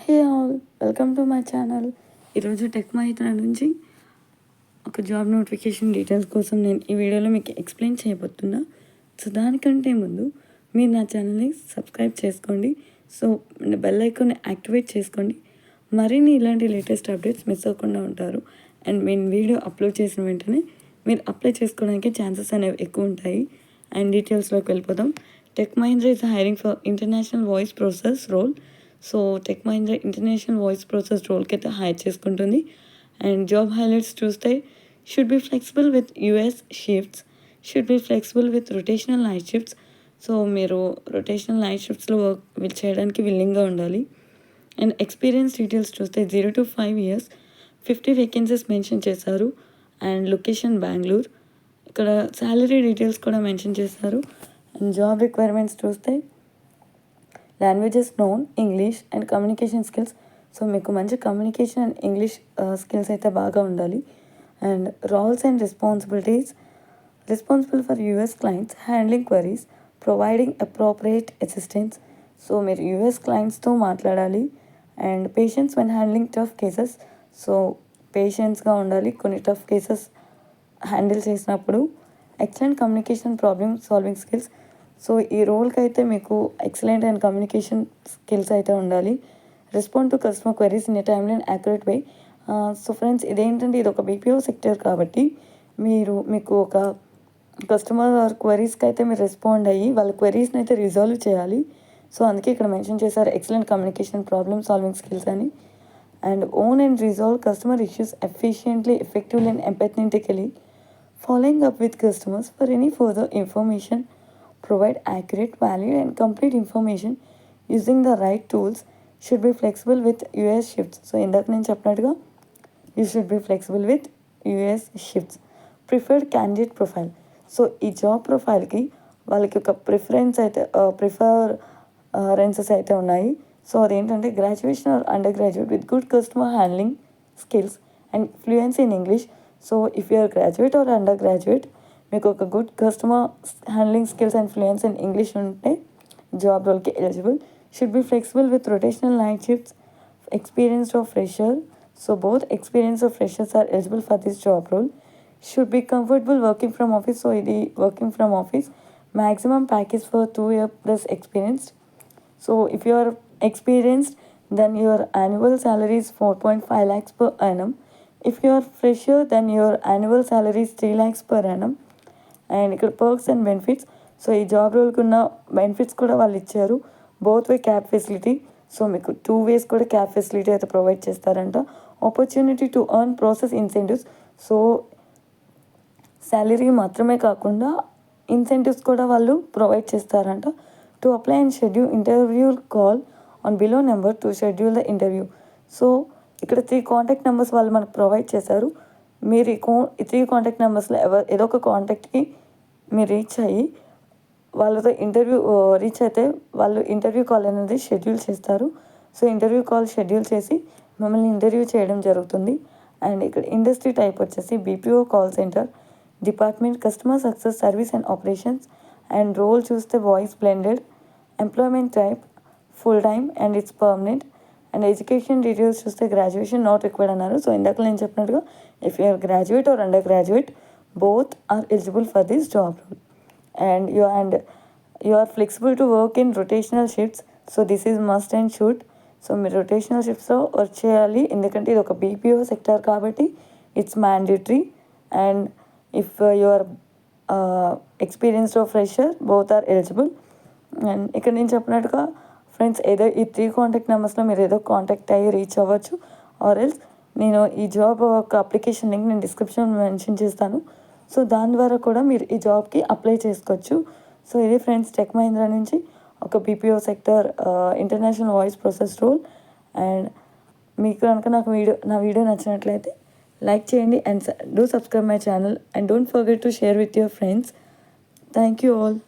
Hey all, welcome to my channel. ఈరోజు tech మహిత్ర నుంచి ఒక జాబ్ నోటిఫికేషన్ డీటెయిల్స్ కోసం నేను ఈ వీడియోలో మీకు ఎక్స్ప్లెయిన్ చేయబోతున్నా. సో దానికంటే ముందు మీరు నా ఛానల్ని సబ్స్క్రైబ్ చేసుకోండి. సో బెల్ ఐకాన్ని యాక్టివేట్ చేసుకోండి. మరిన్ని ఇలాంటి లేటెస్ట్ అప్డేట్స్ మిస్ అవ్వకుండా ఉంటారు. అండ్ మేము వీడియో అప్లోడ్ చేసిన వెంటనే మీరు అప్లై చేసుకోవడానికి ఛాన్సెస్ అనేవి ఎక్కువ ఉంటాయి. అండ్ డీటెయిల్స్లోకి వెళ్ళిపోదాం. Tech Mahindra is hiring for international voice process role. So Tech Mahindra international voice process రోల్కి అయితే హైర్ చేసుకుంటుంది. అండ్ జాబ్ హైలైట్స్ చూస్తే should be flexible with US shifts, should be flexible with rotational night shifts. So మీరు rotational night షిఫ్ట్స్లో work చేయడానికి విల్లింగ్గా ఉండాలి. And experience details చూస్తే 0 to 5 years, 50 వేకెన్సీస్ మెన్షన్ చేశారు. And location Bengaluru. ఇక్కడ శాలరీ డీటెయిల్స్ కూడా మెన్షన్ చేశారు. అండ్ జాబ్ రిక్వైర్మెంట్స్ చూస్తే languages known English and communication skills. So మీకు మంచి కమ్యూనికేషన్ అండ్ ఇంగ్లీష్ స్కిల్స్ అయితే బాగా ఉండాలి. And roles and responsibilities responsible for US clients, handling queries, providing appropriate assistance. So మీరు US క్లయింట్స్తో మాట్లాడాలి. And patience when handling tough cases. So పేషెన్స్గా ఉండాలి కొన్ని టఫ్ కేసెస్ హ్యాండిల్ చేసినప్పుడు. Excellent communication problem solving skills. So ఈ రోల్కి అయితే మీకు ఎక్సలెంట్ అండ్ కమ్యూనికేషన్ స్కిల్స్ అయితే ఉండాలి. Respond to customer queries in a timely and accurate way. So friends, ఇదేంటంటే ఇది ఒక బీపీఓ సెక్టర్ కాబట్టి మీకు ఒక కస్టమర్ క్వరీస్కి అయితే మీరు రెస్పాండ్ అయ్యి వాళ్ళ క్వరీస్ని అయితే రిజాల్వ్ చేయాలి. సో అందుకే ఇక్కడ మెన్షన్ చేశారు excellent communication problem solving skills అని. And own and resolve customer issues efficiently, effectively and empathetically. Following up with customers for any further information, provide accurate, valid and complete information using the right tools. Should be flexible with US shifts. So ఇందాక నేను చెప్పినట్టుగా you should be flexible with US shifts. Preferred candidate profile. So ఈ job ప్రొఫైల్కి వాళ్ళకి ఒక preferences అయితే ఉన్నాయి. So అదేంటంటే graduation or undergraduate with good customer handling skills and fluency in English. So if you're graduate or undergraduate, మీకు ఒక good customer handling skills and fluency in English ఉంటే job రోల్కి eligible. Should be flexible with rotational night shifts, experienced of fresher. So both experience of freshers are eligible for this job role. Should be comfortable working from office. So ఇది working from office. Maximum package for 2 year plus experienced. So if you are experienced, then your annual salary is 4.5 lakhs per annum. If you are fresher, then your annual salary is 3 lakhs per annum. And ఇక్కడ perks and benefits. So ఈ job రోల్కి ఉన్న benefits కూడా వాళ్ళు ఇచ్చారు. Both way cab facility. So మీకు 2 ways కూడా cab facility అయితే ప్రొవైడ్ చేస్తారంట. Opportunity to earn process incentives. So salary మాత్రమే కాకుండా ఇన్సెంటివ్స్ కూడా వాళ్ళు ప్రొవైడ్ చేస్తారంట. To apply and schedule interview call on below number to schedule the interview. So ఇక్కడ 3 కాంటాక్ట్ నెంబర్స్ వాళ్ళు మనకు ప్రొవైడ్ చేశారు. మీరు ఈ 3 కాంటాక్ట్ నెంబర్స్లో ఏదో ఒక కాంటాక్ట్కి మీరు రీచ్ అయ్యి వాళ్ళతో రీచ్ అయితే వాళ్ళు ఇంటర్వ్యూ కాల్ అనేది షెడ్యూల్ చేస్తారు. సో ఇంటర్వ్యూ కాల్ షెడ్యూల్ చేసి మిమ్మల్ని ఇంటర్వ్యూ చేయడం జరుగుతుంది. అండ్ ఇక్కడ ఇండస్ట్రీ టైప్ వచ్చేసి BPO call centre department, customer success service and operations. And role చూస్తే voice blended. Employment type full time and it's permanent. And education details చూస్తే graduation not required అన్నారు. So ఇందాక నేను చెప్పినట్టుగా if you're graduate or undergraduate, both are eligible for this job role. And you are flexible to work in rotational shifts. So this is must and should. So మీరు rotational షిఫ్ట్స్లో work చేయాలి, ఎందుకంటే ఇది ఒక BPO sector కాబట్టి it's mandatory. And if you are experienced of fresher, both are eligible. And ఇక్కడ నేను చెప్పినట్టుగా ఫ్రెండ్స్, ఏదో ఈ 3 కాంటాక్ట్ నెంబర్స్లో మీరు ఏదో కాంటాక్ట్ అయ్యి రీచ్ అవ్వచ్చు. ఆర్ ఎల్స్ నేను ఈ జాబ్ ఒక అప్లికేషన్ లింక్ నేను డిస్క్రిప్షన్లో మెన్షన్ చేస్తాను. సో దాని ద్వారా కూడా మీరు ఈ జాబ్కి అప్లై చేసుకోవచ్చు. సో ఇది ఫ్రెండ్స్ టెక్ మహీంద్రా నుంచి ఒక BPO sector international voice process role. And మీకు కనుక నా వీడియో నచ్చినట్లయితే లైక్ చేయండి and do subscribe my channel and don't forget to share with your friends. Thank you all.